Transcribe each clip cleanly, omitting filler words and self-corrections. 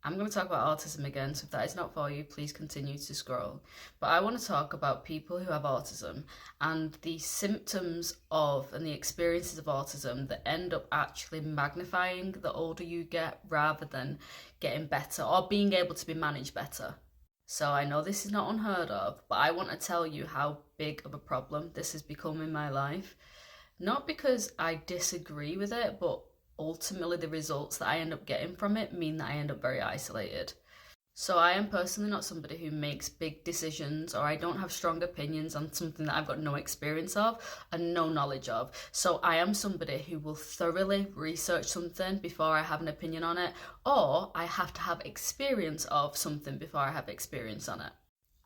I'm going to talk about autism again, so if that is not for you, please continue to scroll. But I want to talk about people who have autism and the symptoms of and the experiences of autism that end up actually magnifying the older you get rather than getting better or being able to be managed better. So I know this is not unheard of, but I want to tell you how big of a problem this has become in my life. Not because I disagree with it, but ultimately the results that I end up getting from it mean that I end up very isolated. So I am personally not somebody who makes big decisions, or I don't have strong opinions on something that I've got no experience of and no knowledge of. So I am somebody who will thoroughly research something before I have an opinion on it, or I have to have experience of something before I have experience on it.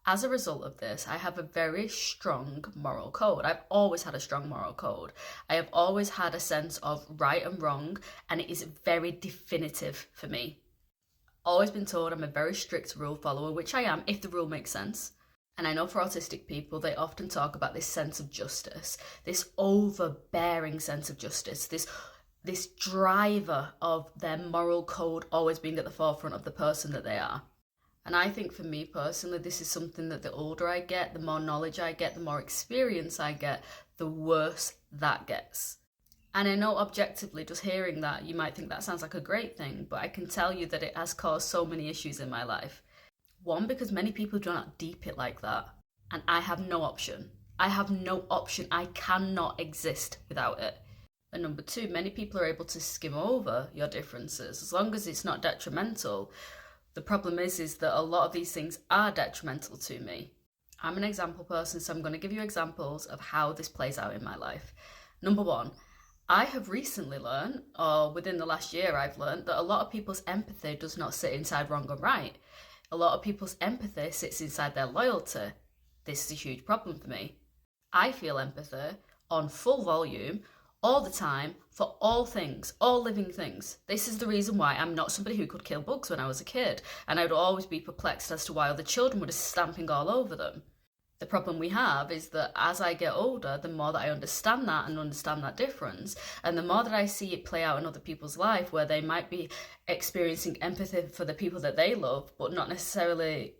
As a result of this, I have a very strong moral code. I've always had a strong moral code. I have always had a sense of right and wrong, and it is very definitive for me. Always been told I'm a very strict rule follower, which I am if the rule makes sense. And I know for autistic people, they often talk about this sense of justice, this overbearing sense of justice, this driver of their moral code always being at the forefront of the person that they are. And I think for me personally, this is something that the older I get, the more knowledge I get, the more experience I get, the worse that gets. And I know objectively, just hearing that, you might think that sounds like a great thing, but I can tell you that it has caused so many issues in my life. One, because many people do not deep it like that. And I have no option. I have no option. I cannot exist without it. And number two, many people are able to skim over your differences as long as it's not detrimental. The problem is that a lot of these things are detrimental to me. I'm an example person, so I'm going to give you examples of how this plays out in my life. Number one, I have recently learned, or within the last year I've learned, that a lot of people's empathy does not sit inside wrong and right. A lot of people's empathy sits inside their loyalty. This is a huge problem for me. I feel empathy on full volume all the time for all things, all living things. This is the reason why I'm not somebody who could kill bugs when I was a kid, and I would always be perplexed as to why other children were just stamping all over them. The problem we have is that as I get older, the more that I understand that and understand that difference, and the more that I see it play out in other people's life where they might be experiencing empathy for the people that they love, but not necessarily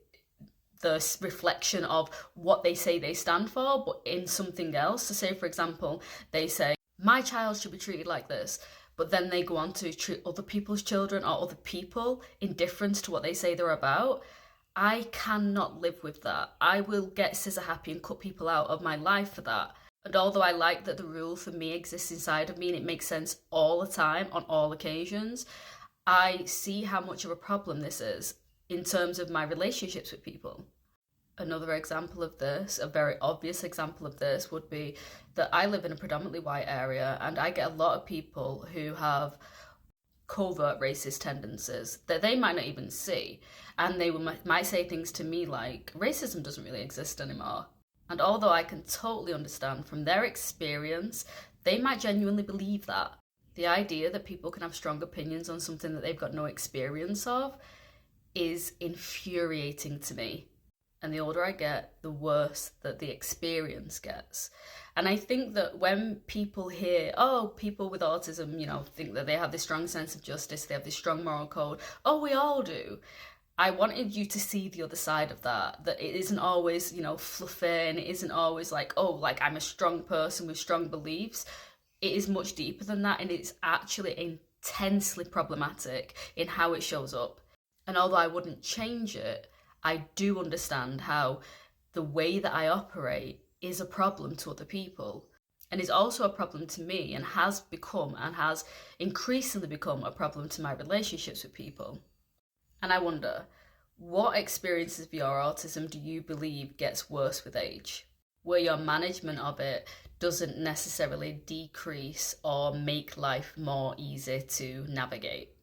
the reflection of what they say they stand for, but in something else. So say, for example, they say, my child should be treated like this, but then they go on to treat other people's children or other people in difference to what they say they're about. I cannot live with that. I will get scissor happy and cut people out of my life for that. And although I like that the rule for me exists inside of me and it makes sense all the time on all occasions, I see how much of a problem this is in terms of my relationships with people. Another example of this, a very obvious example of this, would be that I live in a predominantly white area and I get a lot of people who have covert racist tendencies that they might not even see. And they might say things to me like, racism doesn't really exist anymore. And although I can totally understand from their experience, they might genuinely believe that. The idea that people can have strong opinions on something that they've got no experience of is infuriating to me. And the older I get, the worse that the experience gets. And I think that when people hear, oh, people with autism, think that they have this strong sense of justice, they have this strong moral code. Oh, we all do. I wanted you to see the other side of that it isn't always, fluffy, and it isn't always like, oh, like I'm a strong person with strong beliefs. It is much deeper than that, and it's actually intensely problematic in how it shows up. And although I wouldn't change it, I do understand how the way that I operate is a problem to other people, and is also a problem to me, and has become and has increasingly become a problem to my relationships with people. And I wonder, what experiences of your autism do you believe gets worse with age? Where your management of it doesn't necessarily decrease or make life more easy to navigate?